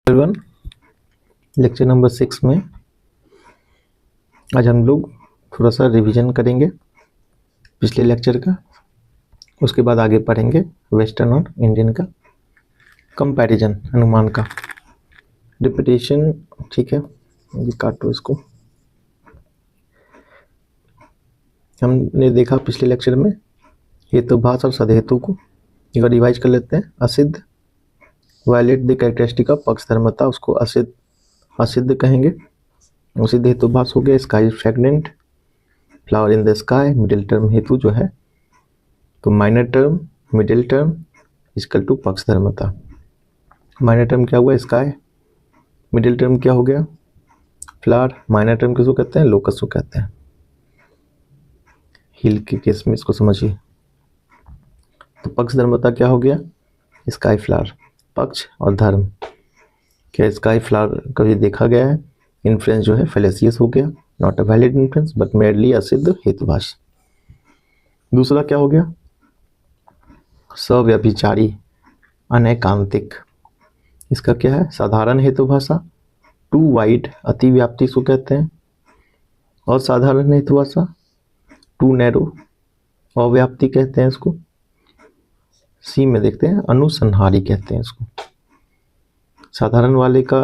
Everyone, lecture number 6 में आज हम लोग थोड़ा सा रिवीजन करेंगे पिछले लेक्चर का। उसके बाद आगे पढ़ेंगे वेस्टर्न और इंडियन का कंपैरिजन, अनुमान का रिपीटेशन। ठीक है, ये काटो इसको। हमने देखा पिछले लेक्चर में हेतुभाष और सदहेतु को एक बार रिवाइज कर लेते हैं। असिद्ध, वायलेट द कैरेक्टरिस्टिक ऑफ पक्षधर्मता, उसको असिद्ध कहेंगे। सिद्ध हेतुभाष हो गया। Sky fragrant, flower in the sky, middle term हेतु जो है, तो minor term middle term equal to पक्षधर्मता। माइनर टर्म क्या हुआ? स्काई। मिडिल टर्म क्या हो गया? फ्लावर। माइनर टर्म किसको कहते हैं? लोकस को कहते हैं। हिल के केस में इसको समझिए। तो पक्षधर्मता क्या हो गया? Sky flower. पक्ष और धर्म, क्या स्काई फ्लावर कभी देखा गया है? इन्फ्लुएंस जो है फेलेसियस हो गया, not a valid influence but merely असिद्ध हेतुभाष। दूसरा क्या हो गया? सव्यभिचारी, अनैकांतिक। इसका क्या है? साधारण हेतुभाषा। टू वाइड, अतिव्याप्ति इसको कहते हैं। और साधारण हेतुभाषा टू नैरो, अव्याप्ति कहते हैं इसको। सी में देखते हैं, अनुसंहारी कहते हैं इसको। साधारण वाले का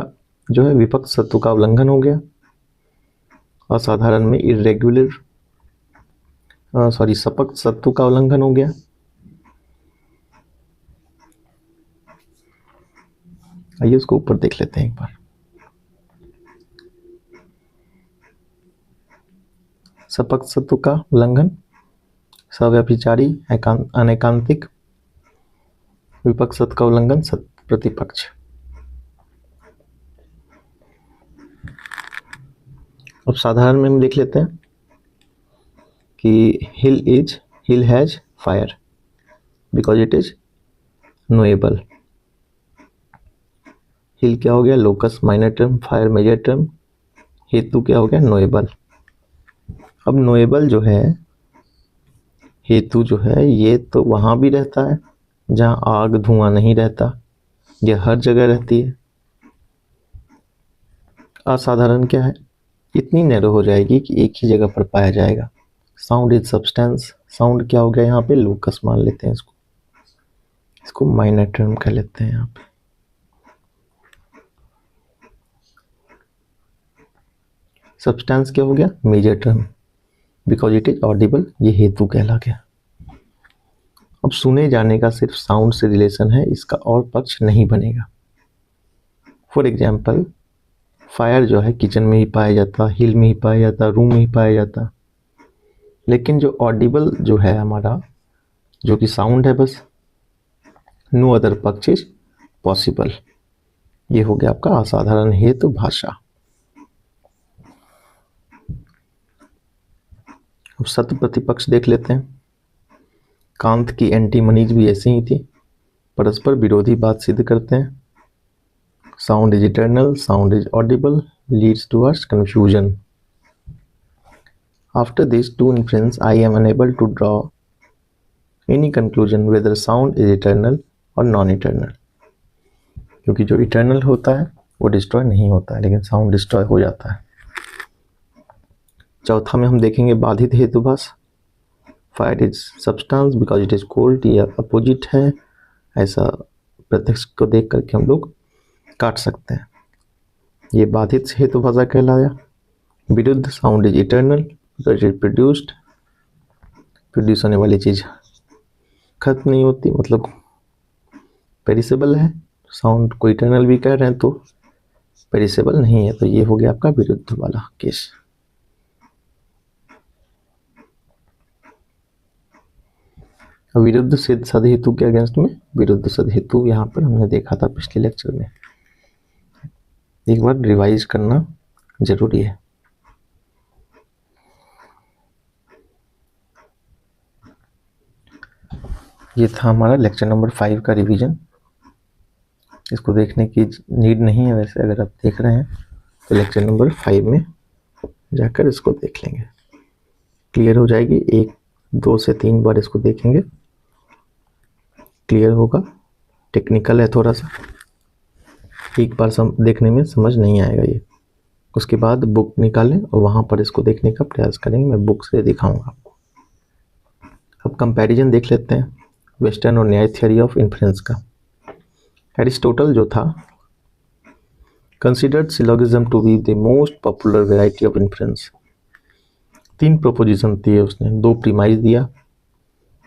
जो है विपक्ष सत्व का उल्लंघन हो गया। असाधारण में इरेगुलर सपक्ष सत्व का उल्लंघन हो गया। आइए उसको ऊपर देख लेते हैं एक बार। सपक्ष सत्व का उल्लंघन, सव्यभिचारी, अनैकांतिक, विपक्ष सत्व का उल्लंघन, प्रतिपक्ष। अब साधारण में हम देख लेते हैं कि hill has fire because it is knowable. Hill क्या हो गया? Locus minor term, fire major term, हेतु क्या हो गया? नोएबल। अब नोएबल जो है हेतु जो है, ये तो वहां भी रहता है जहां आग धुआं नहीं रहता, ये हर जगह रहती है। असाधारण क्या है? इतनी नैरो हो जाएगी कि एक ही जगह पर पाया जाएगा। साउंड इज सब्सटेंस, साउंड क्या हो गया यहाँ पे? लोकस मान लेते हैं इसको माइनर टर्म कह लेते हैं यहाँ पे। सब्सटेंस क्या हो गया? Major term because it is audible, ये हेतु कहला गया। अब सुने जाने का सिर्फ साउंड से रिलेशन है, इसका और पक्ष नहीं बनेगा। फॉर एग्जाम्पल, फायर जो है किचन में ही पाया जाता, हिल में ही पाया जाता, रूम में ही पाया जाता। लेकिन जो ऑडिबल जो है हमारा, जो कि साउंड है बस, नो अदर पक्ष इज पॉसिबल। ये हो गया आपका असाधारण हेतु भाषा। अब सत्य प्रतिपक्ष देख लेते हैं। कांत की एंटीमनीज भी ऐसी ही थी, परस्पर विरोधी बात सिद्ध करते हैं। Sound is eternal, sound is audible, leads towards confusion. After this to influence I am unable to draw any conclusion whether sound is eternal और नॉन इटर्नल। क्योंकि जो इटर्नल होता है वो डिस्ट्रॉय नहीं होता है, लेकिन साउंड डिस्ट्रॉय हो जाता है। चौथा में हम देखेंगे बाधित हेतुभाष। Fire is substance because it is cold, ये अपोजिट है। ऐसा प्रत्यक्ष को देख करके हम लोग काट सकते हैं। ये बाधित हेतुभाषा कहलाया। विरुद्ध, sound is eternal because it produce होने वाली चीज खत्म नहीं होती, मतलब पेरिसेबल है। साउंड को इटर्नल भी कह रहे हैं तो पेरिसेबल नहीं है, तो ये हो गया आपका विरुद्ध वाला केस। विरुद्ध सिद्ध सदहेतु के अगेंस्ट में विरुद्ध सदहेतु यहाँ पर हमने देखा था पिछले लेक्चर में। एक बार रिवाइज करना जरूरी है। ये था हमारा लेक्चर नंबर 5 का रिवीजन। इसको देखने की नीड नहीं है वैसे, अगर आप देख रहे हैं तो लेक्चर नंबर 5 में जाकर इसको देख लेंगे, क्लियर हो जाएगी। 1, 2 से 3 बार इसको देखेंगे, क्लियर होगा। टेक्निकल है थोड़ा सा। एक बार देखने में समझ नहीं आएगा ये। उसके बाद बुक निकालें और वहाँ पर इसको देखने का प्रयास करेंगे। मैं बुक से दिखाऊंगा आपको। अब कंपैरिजन देख लेते हैं वेस्टर्न और न्याय थियोरी ऑफ इन्फ्रेंस का। एरिस्टोटल जो था considered syllogism to be the most popular variety of inference. 3 proposition दिए उसने, 2 प्रीमाइस दिया,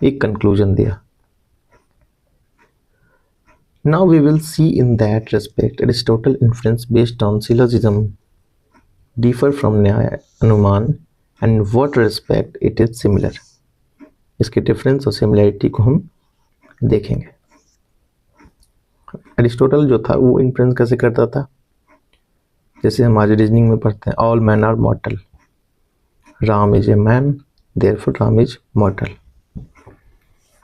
1 कंक्लूजन दिया। Now we will see in that respect Aristotle inference based on syllogism differ from न्याय अनुमान and in what respect it is similar। इसके difference और similarity को हम देखेंगे। एरिस्टोटल जो था वो इन्फ्रेंस कैसे करता था, जैसे हम आज रीजनिंग में पढ़ते हैं all man are mortal, Ram is a man therefore Ram is mortal.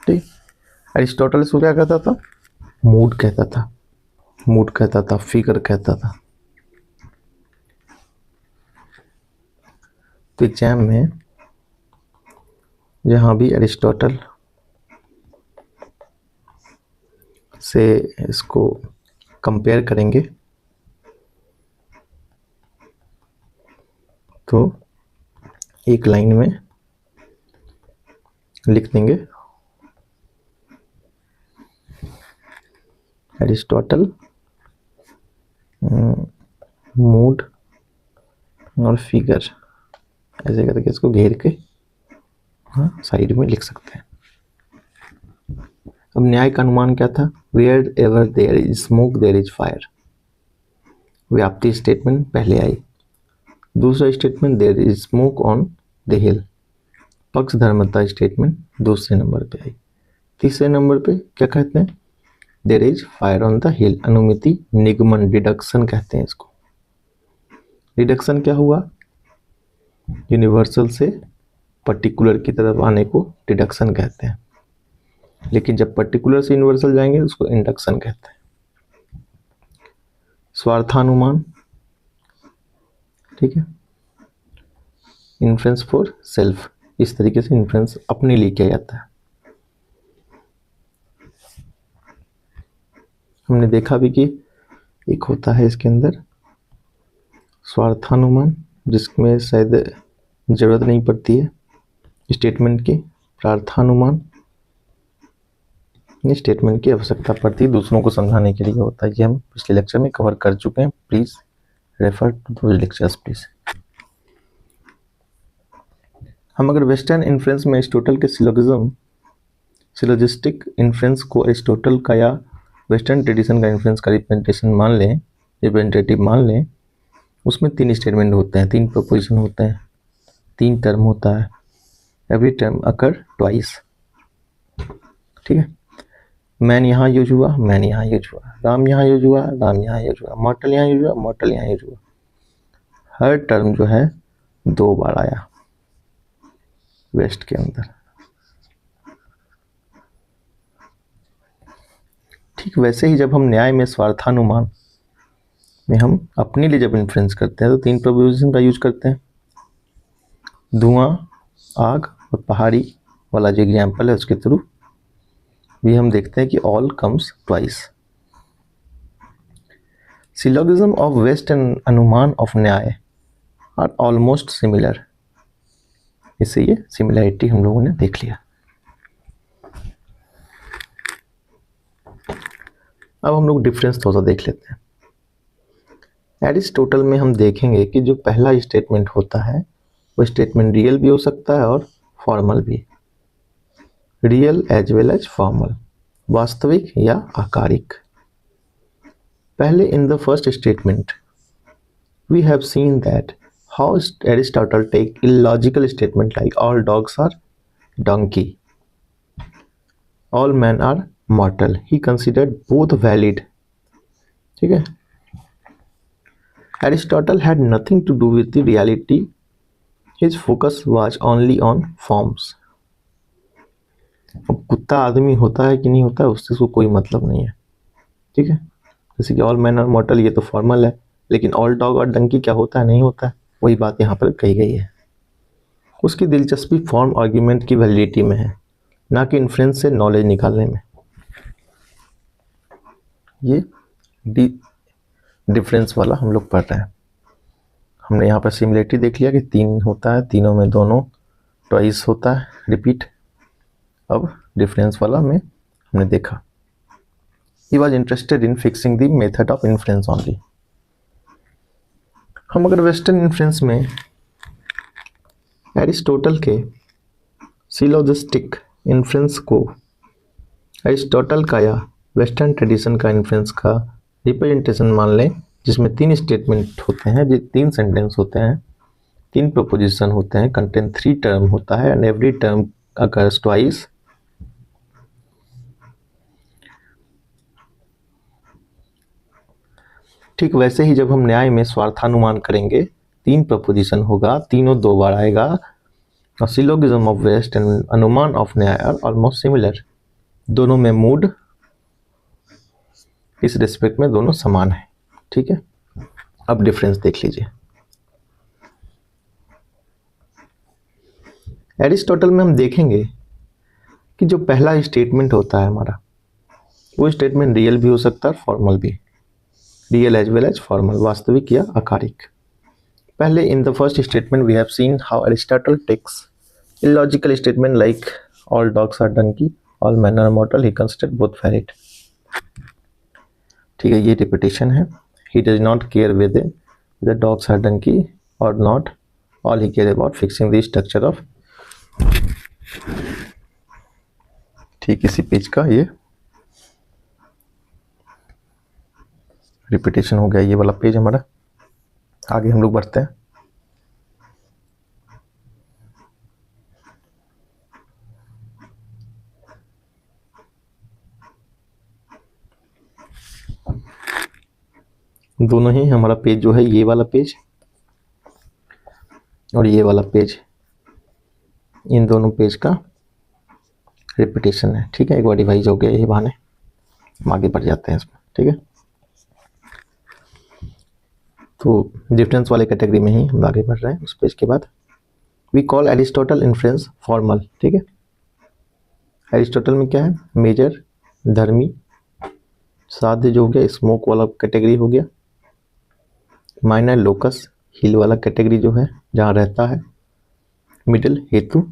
ठीक, एरिस्टोटल इसको क्या कहता था, मूड कहता था, मूड कहता था, फिगर कहता था। तो एग्जाम में जहाँ भी एरिस्टोटल से इसको कंपेयर करेंगे तो एक लाइन में लिख देंगे एरिस्टोटल मूड और फिगर, ऐसे करके इसको घेर के साइड में लिख सकते हैं। अब न्याय का अनुमान क्या था, wherever there is smoke there is fire. व्याप्ति स्टेटमेंट पहले आई। दूसरा statement there is smoke on the hill, पक्ष धर्मता स्टेटमेंट दूसरे नंबर पे आई। तीसरे नंबर पे क्या कहते हैं, there is fire on the hill, अनुमिति निगमन डिडक्शन कहते हैं इसको। डिडक्शन क्या हुआ, यूनिवर्सल से पर्टिकुलर की तरफ आने को डिडक्शन कहते हैं, लेकिन जब पर्टिकुलर से यूनिवर्सल जाएंगे उसको इंडक्शन कहते हैं। स्वार्थानुमान, ठीक है, इन्फ्रेंस फॉर सेल्फ, इस तरीके से इन्फ्रेंस अपने लिए किया जाता है। हमने देखा भी कि एक होता है इसके अंदर स्वार्थानुमान, जिसमें शायद जरूरत नहीं पड़ती है स्टेटमेंट की। प्रार्थानुमान, स्टेटमेंट की आवश्यकता पड़ती है, दूसरों को समझाने के लिए होता है। ये हम पिछले लेक्चर में कवर कर चुके हैं, please refer to those lectures please. हम अगर वेस्टर्न इन्फ्रेंस में एरिस्टोटल के सिलोजिस्टिक इन्फ्रेंस को एरिस्टोटल का या वेस्टर्न ट्रेडिशन का इन्फ्रेंस का रिप्रेजेंटेटिव मान लें, उसमें 3 स्टेटमेंट होते हैं, 3 प्रोपोजिशन होते हैं, 3 टर्म होता है, एवरी टर्म अकर ट्वाइस। ठीक है, मैन यहाँ यूज हुआ, मैन यहाँ यूज हुआ, राम यहाँ यूज हुआ, राम यहाँ यूज हुआ, मॉर्टल यहाँ यूज हुआ, मॉर्टल यहाँ यूज हुआ। हर टर्म जो है 2 बार आया वेस्ट के अंदर। ठीक वैसे ही जब हम न्याय में स्वार्थानुमान में हम अपने लिए जब इन्फ्रेंस करते हैं तो 3 प्रोपोजिशन का यूज करते हैं। धुआं, आग और पहाड़ी वाला जो एग्जाम्पल है उसके थ्रू भी हम देखते हैं कि all comes twice. Syllogism of west and अनुमान ऑफ न्याय आर ऑलमोस्ट सिमिलर। इससे ये सिमिलैरिटी हम लोगों ने देख लिया। अब हम लोग डिफरेंस थोड़ा सा देख लेते हैं। एरिस्टोटल में हम देखेंगे कि जो पहला स्टेटमेंट होता है वो स्टेटमेंट रियल भी हो सकता है और फॉर्मल भी। Real as well as formal, वास्तविक या आकारिक। पहले in the first statement we have seen that how Aristotle take illogical statement like all dogs are donkey, all men are mortal. He considered both valid. ठीक है, Aristotle had nothing to do with the reality. His focus was only on forms. अब कुत्ता आदमी होता है कि नहीं होता है उससे उसको कोई मतलब नहीं है। ठीक है, जैसे कि ऑल मैन आर मॉर्टल, ये तो फॉर्मल है, लेकिन ऑल डॉग और डंकी क्या होता है, नहीं होता है, वही बात यहाँ पर कही गई है। उसकी दिलचस्पी फॉर्म आर्ग्यूमेंट की वैलिडिटी में है, ना कि इन्फ्रेंस से नॉलेज निकालने में। ये डिफरेंस वाला हम लोग पढ़ रहे हैं। हमने यहाँ पर सिमिलरिटी देख लिया कि 3 होता है, तीनों में दोनों ट्वाइस होता है रिपीट। अब डिफरेंस वाला में हमने देखा he was interested in fixing the method of influence only. हम अगर वेस्टर्न इन्फ्लुएंस में एरिस्टोटल के सिलोजिस्टिक इन्फ्लुएंस को एरिस्टोटल का या वेस्टर्न ट्रेडिशन का इन्फ्लुएंस का रिप्रेजेंटेशन मान लें, जिसमें 3 स्टेटमेंट होते हैं, 3 सेंटेंस होते हैं, 3 प्रोपोजिशन होते हैं, कंटेन 3 टर्म होता है and every term occurs twice. ठीक वैसे ही जब हम न्याय में स्वार्थानुमान करेंगे, 3 प्रपोजिशन होगा, तीनों 2 बार आएगा। और सिलोगिज्म ऑफ वेस्ट एंड अनुमान ऑफ न्याय आर ऑलमोस्ट सिमिलर। दोनों में मूड इस रिस्पेक्ट में दोनों समान है। ठीक है, अब डिफरेंस देख लीजिए। एरिस्टोटल में हम देखेंगे कि जो पहला स्टेटमेंट होता है हमारा, वो स्टेटमेंट रियल भी हो सकता है, फॉर्मल भी, real as well as formal, वास्तविक या आकारिक। पहले in the first statement we have seen how Aristotle takes illogical statement like all dogs are donkey, all men are mortal, he considered both valid। ठीक है, ये repetition है। he does not care whether the dogs are donkey or not, all he care about fixing the structure of। ठीक इसी page का ये repetition हो गया, ये वाला पेज हमारा। आगे हम लोग बढ़ते हैं। दोनों ही हमारा पेज जो है, ये वाला पेज और ये वाला पेज, इन दोनों पेज का रिपीटेशन है। ठीक है, एक बार रिवाइज हो गया ये बहाने, हम आगे बढ़ जाते हैं इसमें। ठीक है, तो डिफरेंस वाले कैटेगरी में ही हम आगे बढ़ रहे हैं। उस पेज के बाद we call Aristotle influence formal. ठीक है, एरिस्टोटल में क्या है, मेजर, धर्मी, साध्य जो हो गया, स्मोक वाला कैटेगरी हो गया, माइनर, लोकस, हिल वाला कैटेगरी जो है जहाँ रहता है, मिडिल, हेतु,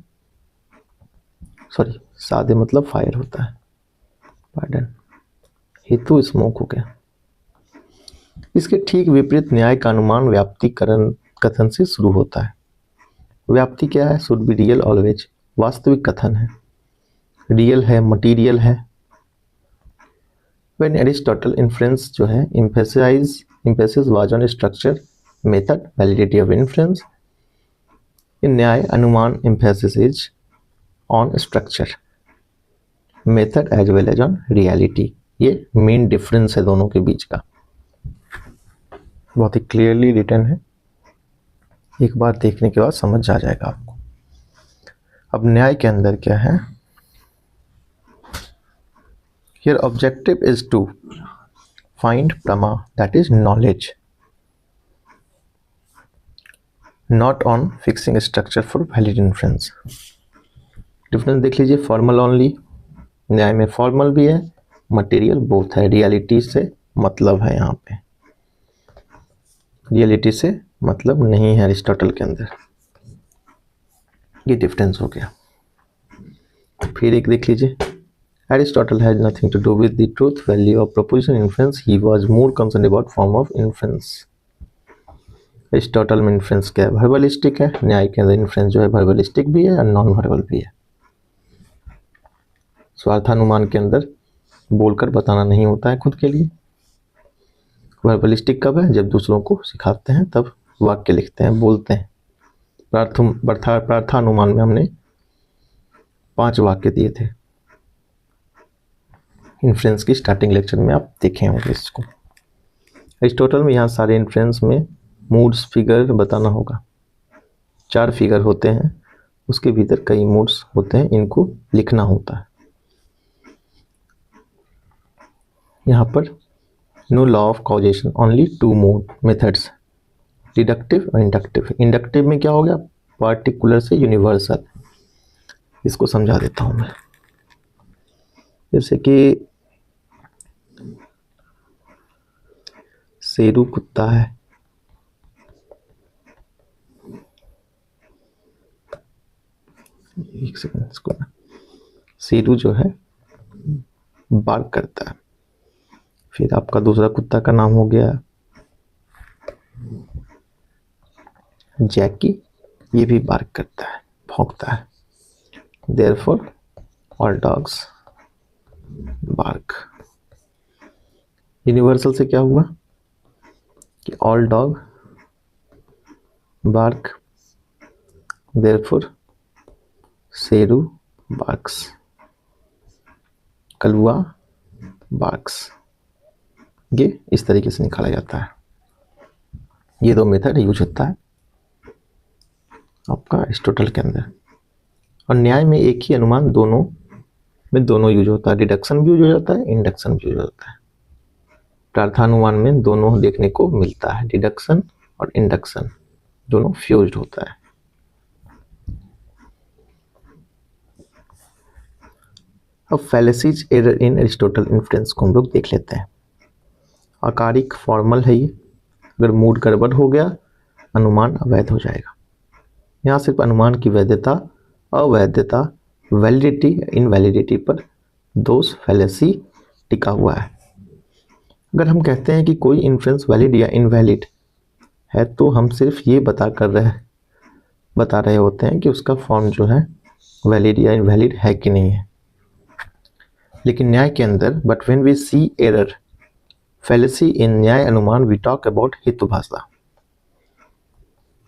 सॉरी साध्य मतलब फायर होता है, पार्डन, हेतु स्मोक हो गया। इसके ठीक विपरीत न्याय का अनुमान व्याप्तिकरण कथन से शुरू होता है। व्याप्ति क्या है, शुड बी रियल ऑलवेज, वास्तविक कथन है, रियल है, मटीरियल है। व्हेन एरिस्टोटल इन्फ्लुएंस जो है emphasis was on structure, method, validity of inference। in न्याय अनुमान emphasis is on structure, method as well as on reality। ये मेन डिफरेंस है दोनों के बीच का, बहुत ही क्लियरली रिटन है, एक बार देखने के बाद समझ आ जाएगा आपको। अब न्याय के अंदर क्या है, here objective is to find prama, that is knowledge, not on fixing structure for valid inference। Difference देख लीजिए, फॉर्मल ओनली, न्याय में फॉर्मल भी है, मटेरियल बोथ है, रियलिटी से मतलब है, यहाँ पे रियलिटी से मतलब नहीं है एरिस्टोटल के अंदर। ये डिफरेंस हो गया। फिर एक देख लीजिए, Aristotle had nothing to do with the truth value of proposition inference, he was more concerned about form of inference। Aristotle में इन्फ्लुएंस क्या है, वर्बलिस्टिक है, न्याय के अंदर इन्फ्लुएंस जो है वर्बलिस्टिक भी है और नॉन वर्बल भी है। स्वार्थानुमान के अंदर बोलकर बताना नहीं होता है खुद के लिए। वर्बलिस्टिक कब है, जब दूसरों को सिखाते हैं तब वाक्य लिखते हैं, बोलते हैं। प्रार्थानुमान में हमने 5 वाक्य दिए थे, इन्फ्लुएंस की स्टार्टिंग लेक्चर में आप देखे होंगे इसको। एरिस्टोटल में यहाँ सारे इन्फ्लुएंस में मूड्स, फिगर बताना होगा। 4 फिगर होते हैं, उसके भीतर कई मूड्स होते हैं, इनको लिखना होता है। यहाँ पर no law of causation, only 2 methods, deductive और इंडक्टिव। इंडक्टिव में क्या हो गया, पार्टिकुलर से यूनिवर्सल। इसको समझा देता हूँ मैं, जैसे कि शेरू कुत्ता है, एक सेकंड, इसको ना, शेरू जो है बार्क करता है। फिर आपका दूसरा कुत्ता का नाम हो गया जैकी, ये भी बार्क करता है, भौंकता है। Therefore all dogs bark. Universal से क्या हुआ कि all dog bark, therefore Sheru barks, Kalua barks. ये इस तरीके से निकाला जाता है। ये दो मेथड यूज होता है आपका एरिस्टोटल के अंदर। और न्याय में एक ही अनुमान दोनों में दोनों यूज होता है, डिडक्शन भी यूज हो जाता है, इंडक्शन भी यूज होता है। प्रार्थानुमान में दोनों देखने को मिलता है, डिडक्शन और इंडक्शन दोनों फ्यूज्ड होता है। अब फैलेसीज एरर इन एरिस्टोटल इन्फ्लुएंस को हम लोग देख लेते हैं। आकारिक फॉर्मल है ये, अगर मूड गड़बड़ हो गया अनुमान अवैध हो जाएगा। यहाँ सिर्फ अनुमान की वैधता अवैधता वैलिडिटी इनवैलिडिटी पर दोष फैलेसी टिका हुआ है। अगर हम कहते हैं कि कोई इन्फ्लुएंस वैलिड या इनवैलिड है तो हम सिर्फ ये बता रहे होते हैं कि उसका फॉर्म जो है वैलिड या इनवैलिड है कि नहीं है। लेकिन न्याय के अंदर but when we see error fallacy in Nyaya अनुमान वी टॉक अबाउट हेतु भाषा।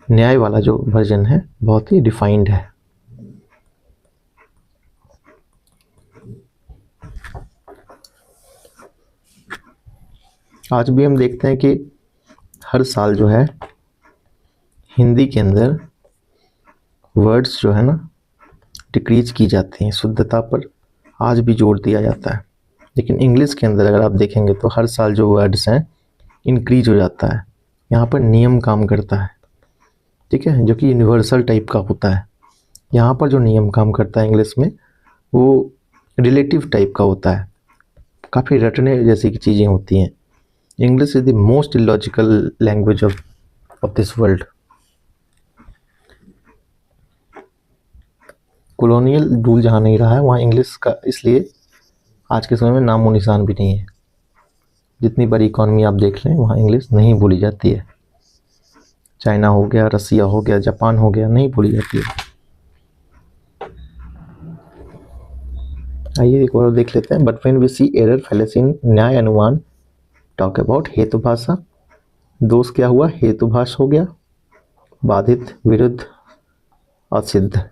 न्याय वाला जो वर्जन है बहुत ही डिफाइंड है। आज भी हम देखते हैं कि हर साल जो है हिंदी के अंदर वर्ड्स जो है ना डिक्रीज की जाती हैं, शुद्धता पर आज भी जोर दिया जाता है। लेकिन इंग्लिश के अंदर अगर आप देखेंगे तो हर साल जो वर्ड्स हैं इंक्रीज हो जाता है। यहाँ पर नियम काम करता है, ठीक है, जो कि यूनिवर्सल टाइप का होता है। यहाँ पर जो नियम काम करता है इंग्लिश में वो रिलेटिव टाइप का होता है, काफ़ी रटने जैसी की चीज़ें होती हैं। English is the most illogical language of this world. Colonial rule जहाँ नहीं रहा है वहाँ इंग्लिश का इसलिए आज के समय में नामो निशान भी नहीं है। जितनी बड़ी इकॉनमी आप देख लें वहाँ इंग्लिश नहीं बोली जाती है। चाइना हो गया, रसिया हो गया, जापान हो गया, नहीं बोली जाती है। आइए एक और देख लेते हैं। But when we see error fallacy in Nyaya अनुमान टॉक अबाउट हेतु भाषा। दोष क्या हुआ? हेतु भाष हो गया, बाधित, विरुद्ध, असिद्ध,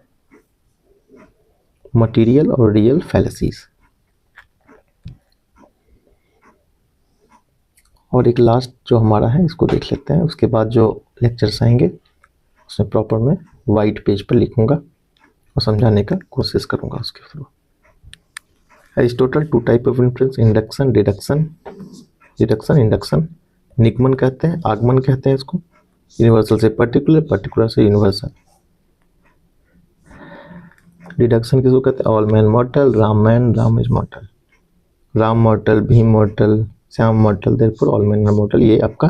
मटीरियल और रियल फैलेसीज। और एक लास्ट जो हमारा है इसको देख लेते हैं, उसके बाद जो लेक्चर्स आएंगे उसमें प्रॉपर मैं वाइट पेज पर लिखूंगा और समझाने का कोशिश करूंगा उसके through. Aristotle two type of influence, induction, deduction, deduction, induction. निगमन कहते हैं, आगमन कहते हैं इसको। यूनिवर्सल से पर्टिकुलर, पर्टिकुलर से यूनिवर्सल। डिडक्शन किसको कहते हैं? All man mortal, Ram man, Ram is mortal, Ram mortal, Bhim mortal, Shyam mortal, therefore all man are mortal. ये आपका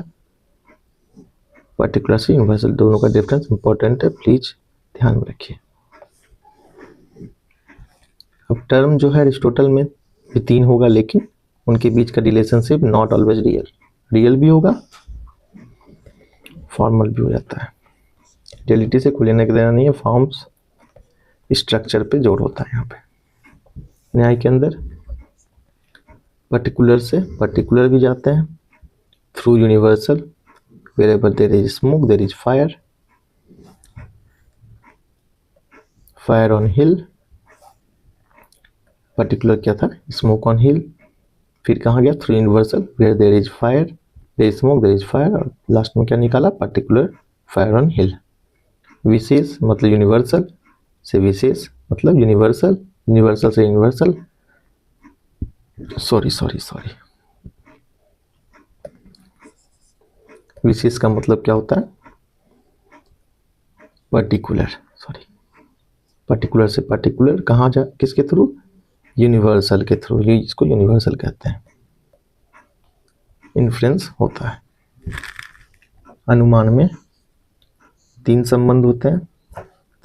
पर्टिकुलर से यूनिवर्सल, दोनों का डिफरेंस इंपॉर्टेंट है, प्लीज ध्यान में रखिए। अब टर्म जो है एरिस्टोटल में भी 3 होगा, लेकिन उनके बीच का relationship not always real. Real भी होगा, फॉर्मल भी हो जाता है। रियलिटी से कोई लेने का देना नहीं है, फॉर्म्स स्ट्रक्चर पे जोर होता है। यहाँ पे न्याय के अंदर पर्टिकुलर से पर्टिकुलर भी जाते हैं through universal. Wherever there is smoke there is fire, fire on hill, particular क्या था? Smoke on hill. फिर कहाँ गया? Through universal, where there is fire there is smoke there is fire, और लास्ट में क्या निकाला? Particular, fire on hill. विशेष मतलब यूनिवर्सल से विशेष मतलब यूनिवर्सल, यूनिवर्सल से यूनिवर्सल, सॉरी, विशेष का मतलब क्या होता है? पर्टिकुलर, सॉरी, पर्टिकुलर से पर्टिकुलर कहाँ जा, किसके थ्रू? यूनिवर्सल के थ्रू। ये इसको यूनिवर्सल कहते हैं। इन्फ्लुएंस होता है। अनुमान में 3 संबंध होते हैं,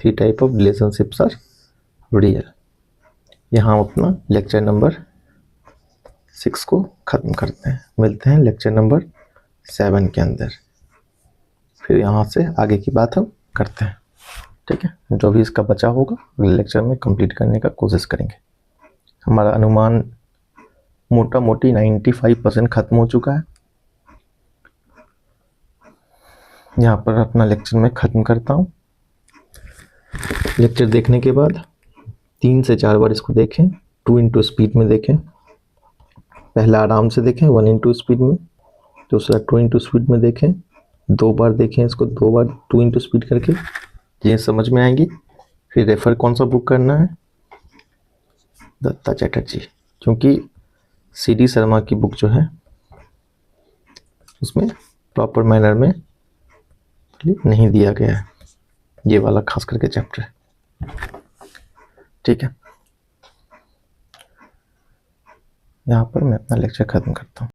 3 type of relationships are real. यहाँ हम अपना लेक्चर नंबर 6 को ख़त्म करते हैं। मिलते हैं लेक्चर नंबर 7 के अंदर, फिर यहाँ से आगे की बात हम करते हैं। ठीक है, जो भी इसका बचा होगा अगले लेक्चर में कंप्लीट करने का कोशिश करेंगे। हमारा अनुमान मोटा मोटी 95% ख़त्म हो चुका है। यहाँ पर अपना लेक्चर में ख़त्म करता हूँ। लेक्चर देखने के बाद 3 से 4 बार इसको देखें, 2x स्पीड में देखें। पहला आराम से देखें 1x स्पीड में, दूसरा 2x स्पीड में देखें, 2 बार देखें इसको, 2 बार 2x स्पीड करके, ये समझ में आएंगी। फिर रेफर कौन सा बुक करना है, दत्ता चैटर्जी, क्योंकि CD शर्मा की बुक जो है उसमें प्रॉपर मैनर में नहीं दिया गया है ये वाला खास करके चैप्टर। ठीक है, यहाँ पर मैं अपना लेक्चर ख़त्म करता हूँ।